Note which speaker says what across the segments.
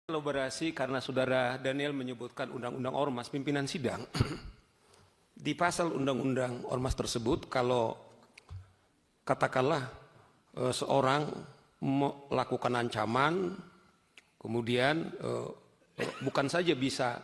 Speaker 1: Elaborasi karena saudara Daniel menyebutkan undang-undang ormas pimpinan sidang. Di pasal undang-undang ormas tersebut, kalau katakanlah seorang melakukan ancaman, kemudian bukan saja bisa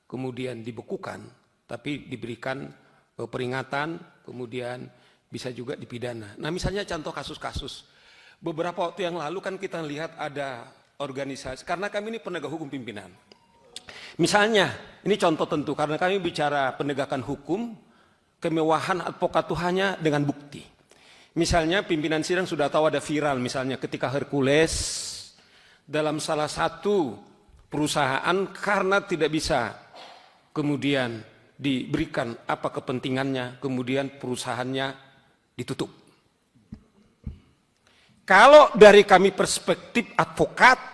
Speaker 1: kemudian dibekukan, tapi diberikan peringatan, kemudian bisa juga dipidana. Nah, misalnya contoh kasus-kasus. Beberapa waktu yang lalu kan kita lihat ada organisasi, karena kami ini penegak hukum pimpinan. Misalnya, ini contoh tentu, karena kami bicara penegakan hukum, kemewahan advokat itu hanya dengan bukti. Misalnya pimpinan sidang sudah tahu ada viral, misalnya ketika Hercules dalam salah satu perusahaan karena tidak bisa kemudian diberikan apa kepentingannya, kemudian perusahaannya ditutup. Kalau dari kami perspektif advokat,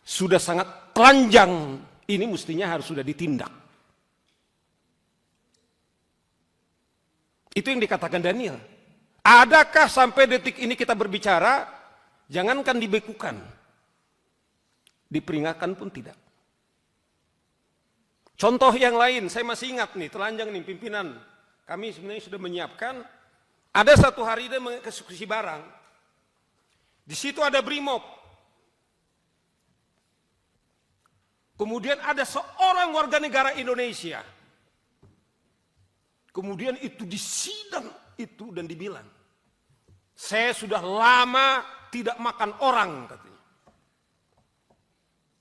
Speaker 1: sudah sangat telanjang, ini mestinya harus sudah ditindak. Itu yang dikatakan Daniel. Adakah sampai detik ini kita berbicara, jangankan dibekukan, diperingatkan pun tidak. Contoh yang lain, saya masih ingat nih, telanjang nih pimpinan. Kami sebenarnya sudah menyiapkan, ada satu hari dia mengeksekusi barang. Di situ ada BRIMOB. Kemudian ada seorang warga negara Indonesia. Kemudian itu disidang itu dan dibilang, saya sudah lama tidak makan orang, katanya.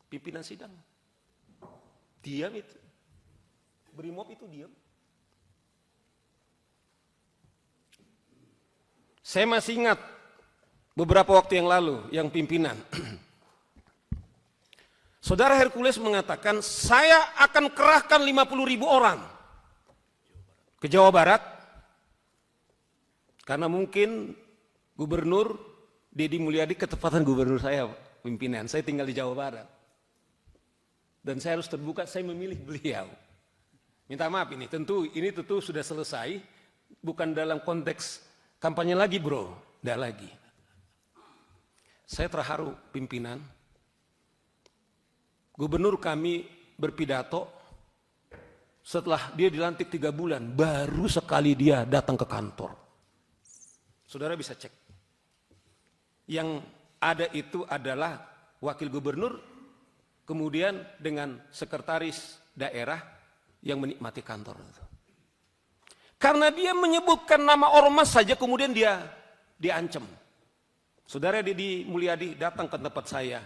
Speaker 1: Pimpinan sidang diam itu. BRIMOB itu diam. Saya masih ingat beberapa waktu yang lalu yang pimpinan Saudara Hercules mengatakan, saya akan kerahkan 50.000 orang ke Jawa Barat, karena mungkin Gubernur Deddy Mulyadi ketepatan gubernur saya, pimpinan. Saya tinggal di Jawa Barat. Dan saya harus terbuka, saya memilih beliau. Minta maaf ini tentu sudah selesai, bukan dalam konteks kampanye lagi bro, tidak lagi. Saya terharu pimpinan. Gubernur kami berpidato, setelah dia dilantik 3 bulan, baru sekali dia datang ke kantor. Saudara bisa cek. Yang ada itu adalah wakil gubernur, kemudian dengan sekretaris daerah yang menikmati kantor itu. Karena dia menyebutkan nama ormas saja, kemudian dia diancam. Saudara Deddy Mulyadi datang ke tempat saya.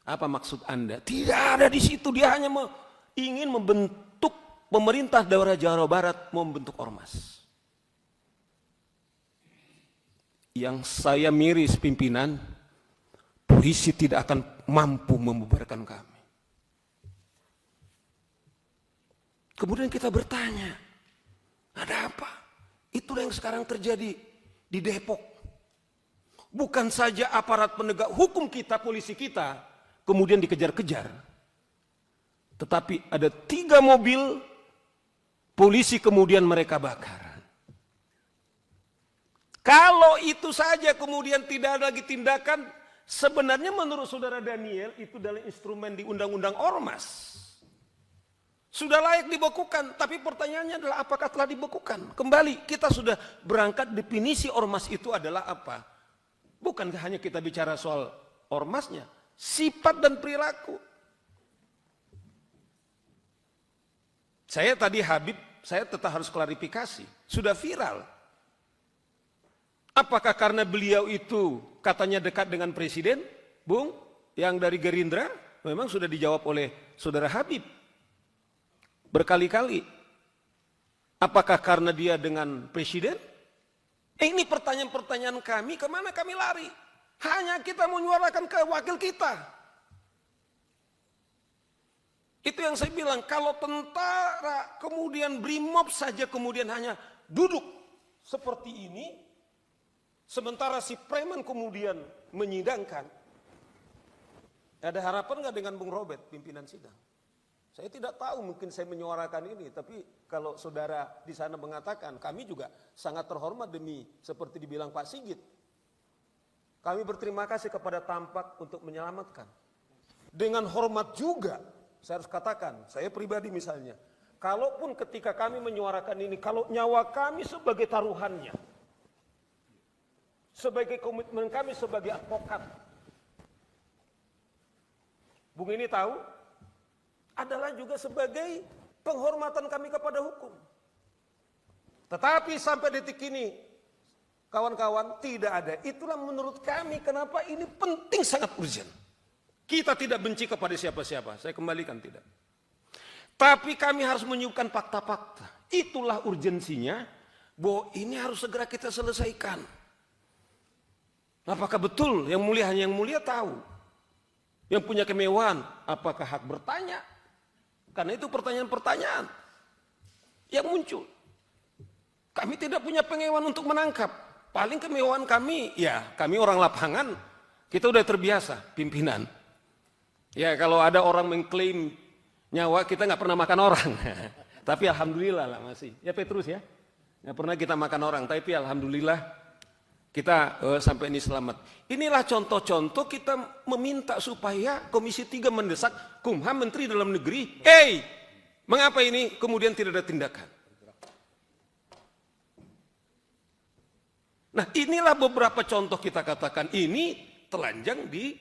Speaker 1: Apa maksud Anda? Tidak ada di situ, dia hanya ingin membentuk pemerintah daerah Jawa Barat, membentuk ormas. Yang saya miris pimpinan, polisi tidak akan mampu membubarkan kami. Kemudian kita bertanya, ada apa? Itulah yang sekarang terjadi di Depok. Bukan saja aparat penegak hukum kita, polisi kita, kemudian dikejar-kejar. Tetapi ada 3 mobil polisi kemudian mereka bakar. Kalau itu saja kemudian tidak ada lagi tindakan, sebenarnya menurut saudara Daniel itu adalah instrumen di undang-undang ormas. Sudah layak dibekukan, tapi pertanyaannya adalah apakah telah dibekukan? Kembali kita sudah berangkat definisi ormas itu adalah apa? Bukan hanya kita bicara soal ormasnya, sifat dan perilaku. Saya tadi Habib, saya tetap harus klarifikasi. Sudah viral. Apakah karena beliau itu katanya dekat dengan presiden, Bung, yang dari Gerindra? Memang sudah dijawab oleh saudara Habib berkali-kali. Apakah karena dia dengan presiden? Ini pertanyaan-pertanyaan kami, kemana kami lari? Hanya kita menyuarakan ke wakil kita. Itu yang saya bilang, kalau tentara kemudian BRIMOB saja kemudian hanya duduk seperti ini, sementara si preman kemudian menyidangkan. Ada harapan nggak dengan Bung Robert, pimpinan sidang? Saya tidak tahu, mungkin saya menyuarakan ini, tapi kalau saudara di sana mengatakan, kami juga sangat terhormat demi seperti dibilang Pak Sigit. Kami berterima kasih kepada Tampak untuk menyelamatkan. Dengan hormat juga, saya harus katakan, saya pribadi misalnya, kalaupun ketika kami menyuarakan ini, kalau nyawa kami sebagai taruhannya, sebagai komitmen kami sebagai advokat, Bung ini tahu, adalah juga sebagai penghormatan kami kepada hukum. Tetapi sampai detik ini, kawan-kawan, tidak ada. Itulah menurut kami kenapa ini penting, sangat urgent. Kita tidak benci kepada siapa-siapa, saya kembalikan tidak. Tapi kami harus menyuguhkan fakta-fakta. Itulah urgensinya, bahwa ini harus segera kita selesaikan. Apakah betul yang mulia hanya yang mulia tahu? Yang punya kemewahan, apakah hak bertanya? Karena itu pertanyaan-pertanyaan yang muncul. Kami tidak punya pengewahan untuk menangkap. Paling kemewahan kami, ya kami orang lapangan, kita udah terbiasa, pimpinan. Ya kalau ada orang mengklaim nyawa, kita nggak pernah makan orang. Tapi alhamdulillah lah masih. Ya Petrus ya, nggak pernah kita makan orang. Tapi alhamdulillah kita sampai ini selamat. Inilah contoh-contoh kita meminta supaya Komisi 3 mendesak Kumham, Menteri Dalam Negeri. Mengapa ini kemudian tidak ada tindakan? Nah inilah beberapa contoh kita katakan ini telanjang di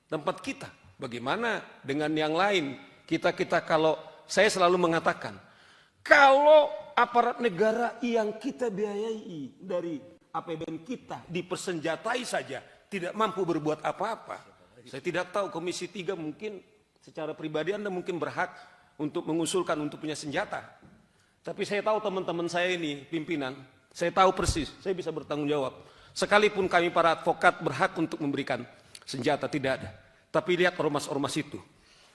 Speaker 1: tempat kita. Bagaimana dengan yang lain? Kita kalau saya selalu mengatakan, kalau aparat negara yang kita biayai dari APBN kita dipersenjatai saja tidak mampu berbuat apa-apa. Saya tidak tahu Komisi 3 mungkin secara pribadi Anda mungkin berhak untuk mengusulkan untuk punya senjata. Tapi saya tahu teman-teman saya ini pimpinan, saya tahu persis, saya bisa bertanggung jawab. Sekalipun kami para advokat berhak untuk memberikan senjata, tidak ada. Tapi lihat ormas-ormas itu,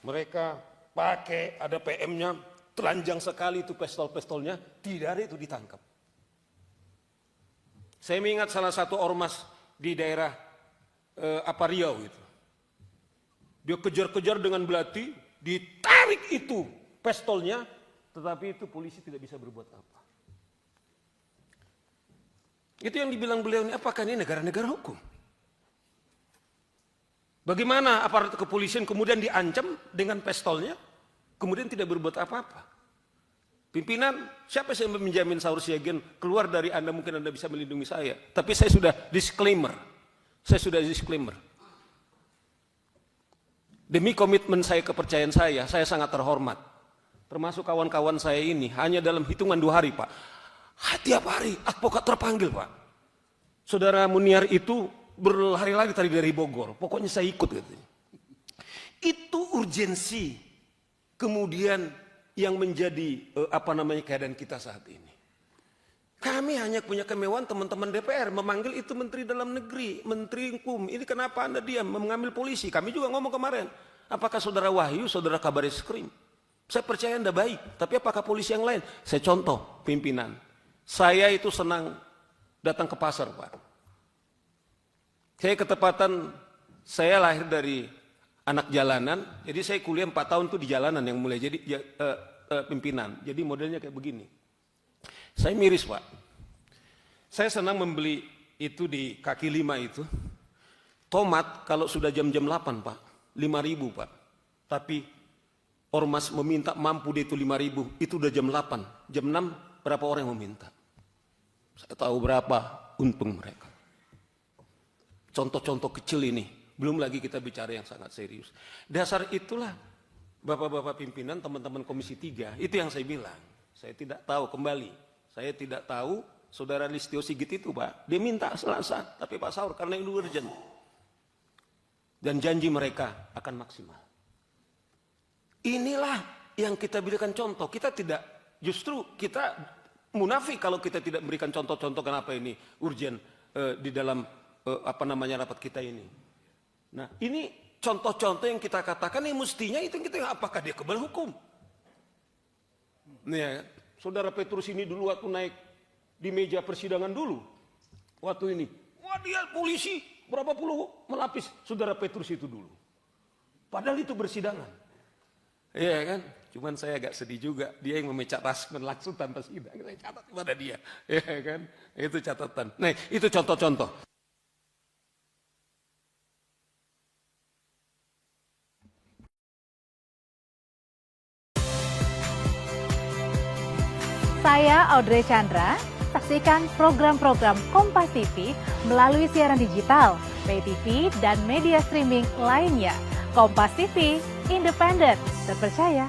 Speaker 1: mereka pakai ada PM-nya, telanjang sekali itu pistol-pistolnya, tidak ada itu ditangkap. Saya mengingat salah satu ormas di daerah Riau itu. Dia kejar-kejar dengan belati, ditarik itu pistolnya, tetapi itu polisi tidak bisa berbuat apa. Itu yang dibilang beliau ini, apakah ini negara-negara hukum? Bagaimana aparat kepolisian kemudian diancam dengan pistolnya, kemudian tidak berbuat apa-apa? Pimpinan, siapa yang menjamin Saur Siagian keluar dari Anda, mungkin Anda bisa melindungi saya. Tapi saya sudah disclaimer. Demi komitmen saya, kepercayaan saya sangat terhormat. Termasuk kawan-kawan saya ini, hanya dalam hitungan 2 hari Pak. Tiap hari advokat terpanggil Pak. Saudara Muniar itu berlari-lari tadi dari Bogor, pokoknya saya ikut gitu. Itu urgensi kemudian yang menjadi keadaan kita saat ini. Kami hanya punya kemewahan teman-teman DPR memanggil itu Menteri Dalam Negeri, Menteri Hukum. Ini kenapa Anda diam mengambil polisi? Kami juga ngomong kemarin, apakah Saudara Wahyu, Saudara Kabareskrim? Saya percaya Anda baik, tapi apakah polisi yang lain? Saya contoh pimpinan. Saya itu senang datang ke pasar Pak. Saya ketepatan, saya lahir dari anak jalanan, jadi saya kuliah 4 tahun tuh di jalanan yang mulai jadi pimpinan. Jadi modelnya kayak begini. Saya miris Pak. Saya senang membeli itu di kaki 5 itu. Tomat kalau sudah jam-jam 8 Pak, 5.000 Pak. Tapi ormas meminta mampu dia itu 5.000, itu udah jam 8. Jam 6 berapa orang yang meminta? Saya tahu berapa untung mereka. Contoh-contoh kecil ini, belum lagi kita bicara yang sangat serius. Dasar itulah Bapak-bapak pimpinan, teman-teman Komisi 3, itu yang saya bilang. Saya tidak tahu kembali, saya tidak tahu Saudara Listio Sigit itu Pak, dia minta Selasa, tapi Pak Saur karena ini urgent. Dan janji mereka akan maksimal. Inilah yang kita berikan contoh, kita tidak, justru kita munafik kalau kita tidak memberikan contoh-contoh kenapa ini urgent di dalam rapat kita ini. Nah ini contoh-contoh yang kita katakan ini mestinya itu kita apakah dia kebal hukum? Nih ya, Saudara Petrus ini dulu waktu naik di meja persidangan dulu, waktu ini, wah dia polisi berapa puluh melapis Saudara Petrus itu dulu. Padahal itu bersidangan. Iya kan? Cuman saya agak sedih juga, dia yang memecat Rasman langsung tanpa sidang. Saya catat kepada dia, ya kan? Itu catatan. Nah, itu contoh-contoh.
Speaker 2: Saya Audrey Chandra. Saksikan program-program Kompas TV melalui siaran digital, pay TV, dan media streaming lainnya. Kompas TV, independen, terpercaya,